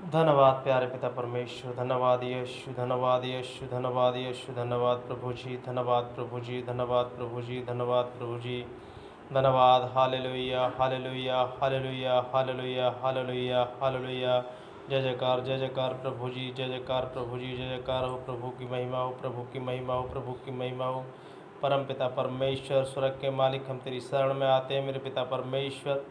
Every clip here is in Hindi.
धन्यवाद प्यारे पिता परमेश्वर, धन्यवाद यीशु, धन्यवाद यीशु, धन्यवाद यीशु, धन्यवाद प्रभु जी, धन्यवाद प्रभु जी, धन्यवाद प्रभु जी, धन्यवाद प्रभु जी, धन्यवाद। Hallelujah, hallelujah, hallelujah, hallelujah, hallelujah, hallelujah. जय जयकार, जय जयकार प्रभु जी, जय जयकार प्रभु जी, जय जयकार हो। प्रभु की महिमा हो, प्रभु की महिमा हो, प्रभु की महिमा हो। परम पिता परमेश्वर, स्वर्ग के मालिक, हम तेरी शरण में आते हैं मेरे पिता परमेश्वर।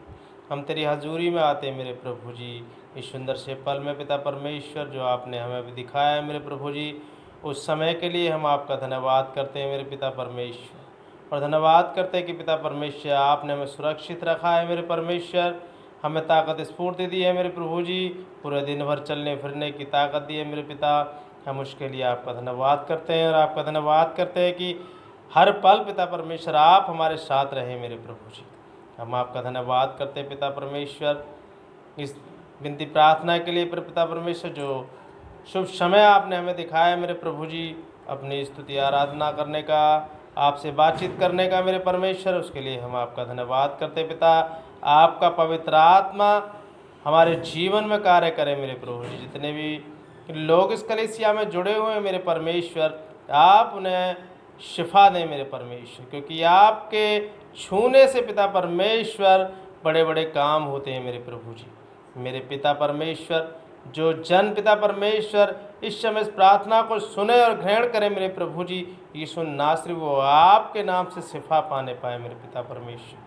हम तेरी हजूरी में आते हैं मेरे प्रभु जी। इस सुंदर से पल में पिता परमेश्वर जो आपने हमें अभी दिखाया है मेरे प्रभु जी, उस समय के लिए हम आपका धन्यवाद करते हैं मेरे पिता परमेश्वर। और धन्यवाद करते हैं कि पिता परमेश्वर आपने हमें सुरक्षित रखा है मेरे परमेश्वर। हमें ताकत स्फूर्ति दी है मेरे प्रभु जी, पूरे दिन भर चलने फिरने की ताकत दी है मेरे पिता। हम उसके लिए आपका धन्यवाद करते हैं और आपका धन्यवाद करते हैं कि हर पल पिता परमेश्वर आप हमारे साथ रहे मेरे प्रभु जी। हम आपका धन्यवाद करते हैं पिता परमेश्वर इस विनती प्रार्थना के लिए। पिता परमेश्वर जो शुभ समय आपने हमें दिखाया है मेरे प्रभु जी, अपनी स्तुति आराधना करने का, आपसे बातचीत करने का मेरे परमेश्वर, उसके लिए हम आपका धन्यवाद करते हैं पिता। आपका पवित्र आत्मा हमारे जीवन में कार्य करे मेरे प्रभु जी। जितने भी लोग इस कलीसिया में जुड़े हुए हैं मेरे परमेश्वर, आप उन्हें शिफा दें मेरे परमेश्वर, क्योंकि आपके छूने से पिता परमेश्वर बड़े बड़े काम होते हैं मेरे प्रभु जी। मेरे पिता परमेश्वर, जो जन पिता परमेश्वर इस समय इस प्रार्थना को सुने और ग्रहण करें मेरे प्रभु जी, यीशु नासरी वो आपके नाम से शिफा पाने पाए मेरे पिता परमेश्वर।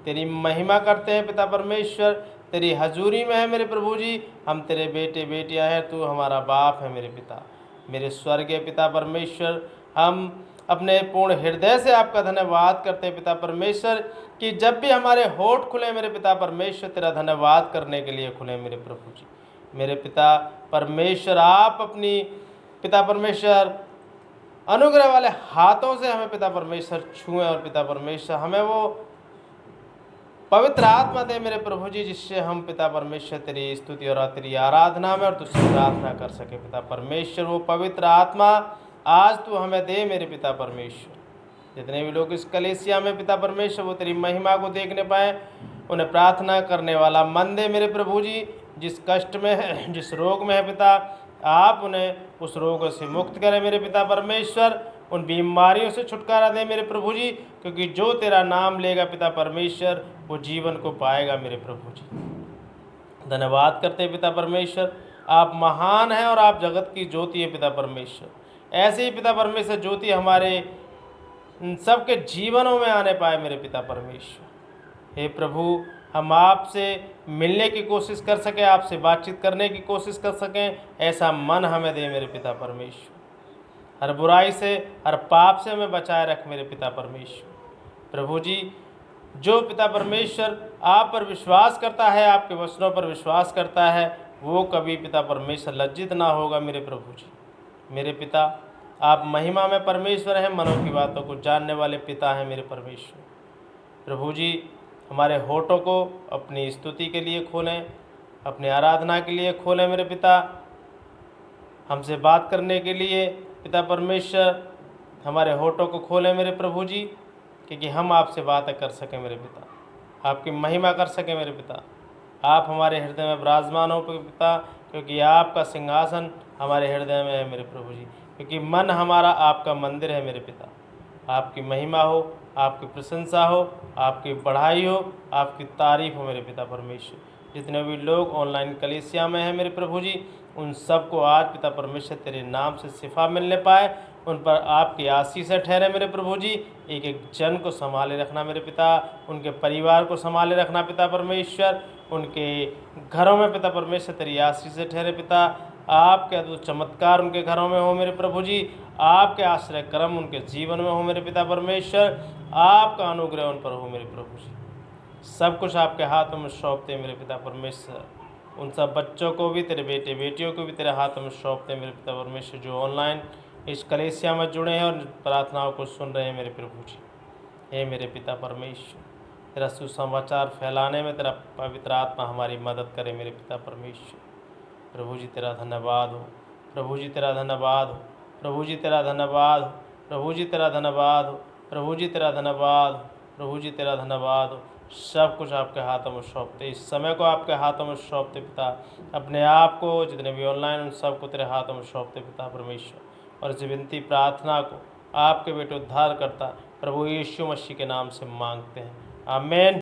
तेरी महिमा करते हैं पिता परमेश्वर, तेरी हजूरी में है मेरे प्रभु जी। हम तेरे बेटे बेटियां हैं, तू हमारा बाप है मेरे पिता। मेरे स्वर्गीय पिता परमेश्वर, हम अपने पूर्ण हृदय से आपका धन्यवाद करते हैं पिता परमेश्वर कि जब भी हमारे होठ खुले मेरे पिता परमेश्वर, तेरा धन्यवाद करने के लिए खुले मेरे प्रभु जी। मेरे पिता परमेश्वर, आप अपनी पिता परमेश्वर अनुग्रह वाले हाथों से हमें पिता परमेश्वर छुएं और पिता परमेश्वर हमें वो पवित्र आत्मा दे मेरे प्रभु जी, जिससे हम पिता परमेश्वर तेरी स्तुति और तेरी आराधना में और तुझसे प्रार्थना कर सके पिता परमेश्वर। वो पवित्र आत्मा आज तू हमें दे मेरे पिता परमेश्वर। जितने भी लोग इस कलीसिया में पिता परमेश्वर वो तेरी महिमा को देखने पाए, उन्हें प्रार्थना करने वाला मन दे मेरे प्रभु जी। जिस कष्ट में है, जिस रोग में है पिता, आप उन्हें उस रोग से मुक्त करें मेरे पिता परमेश्वर। उन बीमारियों से छुटकारा दे मेरे प्रभु जी, क्योंकि जो तेरा नाम लेगा पिता परमेश्वर वो जीवन को पाएगा मेरे प्रभु जी। धन्यवाद करते हैं पिता परमेश्वर, आप महान हैं और आप जगत की ज्योति है पिता परमेश्वर। ऐसे ही पिता परमेश्वर ज्योति हमारे सबके जीवनों में आने पाए मेरे पिता परमेश्वर। हे प्रभु, हम आपसे मिलने की कोशिश कर सकें, आपसे बातचीत करने की कोशिश कर सकें, ऐसा मन हमें दे मेरे पिता परमेश्वर। हर बुराई से, हर पाप से हमें बचाए रख मेरे पिता परमेश्वर। प्रभु जी, जो पिता परमेश्वर आप पर विश्वास करता है, आपके वचनों पर विश्वास करता है, वो कभी पिता परमेश्वर लज्जित ना होगा मेरे प्रभु जी। मेरे पिता, आप महिमा में परमेश्वर हैं, मनों की बातों को जानने वाले पिता हैं मेरे परमेश्वर। प्रभु जी, हमारे होठों को अपनी स्तुति के लिए खोलें, अपनी आराधना के लिए खोलें मेरे पिता। हमसे बात करने के लिए पिता परमेश्वर हमारे होठों को खोलें मेरे प्रभु जी, क्योंकि हम आपसे बातें कर सकें मेरे पिता, आपकी महिमा कर सकें मेरे पिता। आप हमारे हृदय में विराजमान हो पिता, क्योंकि आपका सिंहासन हमारे हृदय में है मेरे प्रभु जी, क्योंकि मन हमारा आपका मंदिर है मेरे पिता। आपकी महिमा हो, आपकी प्रशंसा हो, आपकी बढ़ाई हो, आपकी तारीफ हो मेरे पिता परमेश्वर। जितने भी लोग ऑनलाइन कलीसिया में हैं मेरे प्रभु जी, उन सबको आज पिता परमेश्वर तेरे नाम से शिफा मिलने पाए, उन पर आपकी आशीष ठहरे मेरे प्रभु जी। एक एक जन को संभाले रखना मेरे पिता, उनके परिवार को संभाले रखना पिता परमेश्वर, उनके घरों में पिता परमेश्वर तेरी आशीष ठहरे पिता। आपके अद्भुत चमत्कार उनके घरों में हो मेरे प्रभु जी, आपके आश्रय कर्म उनके जीवन में हो मेरे पिता परमेश्वर, आपका अनुग्रह उन पर हो मेरे प्रभु जी। सब कुछ आपके हाथों में सौंपते मेरे पिता परमेश्वर। उन सब बच्चों को भी, तेरे बेटे बेटियों को भी तेरे हाथों में सौंपते मेरे पिता परमेश्वर, जो ऑनलाइन इस कलीसिया में जुड़े हैं और प्रार्थनाओं को सुन रहे हैं मेरे प्रभु जी। हे मेरे पिता परमेश्वर, तेरा सुसमाचार फैलाने में तेरा पवित्र आत्मा हमारी मदद करे मेरे पिता परमेश्वर। प्रभु जी तेरा धन्यवाद हो, प्रभु जी तेरा धन्यवाद हो, प्रभु जी तेरा धन्यवाद हो, प्रभु जी तेरा धन्यवाद हो, प्रभु जी तेरा धन्यवाद हो, प्रभु जी तेरा धन्यवाद हो। सब कुछ आपके हाथों में सौंपते, इस समय को आपके हाथों में सौंपते पिता, अपने आप को जितने भी ऑनलाइन उन सबको तेरे हाथों में सौंपते पिता परमेश्वर। और इस विनती प्रार्थना को आपके बेटे उद्धार करता प्रभु यीशु मसीह के नाम से मांगते हैं, आमीन।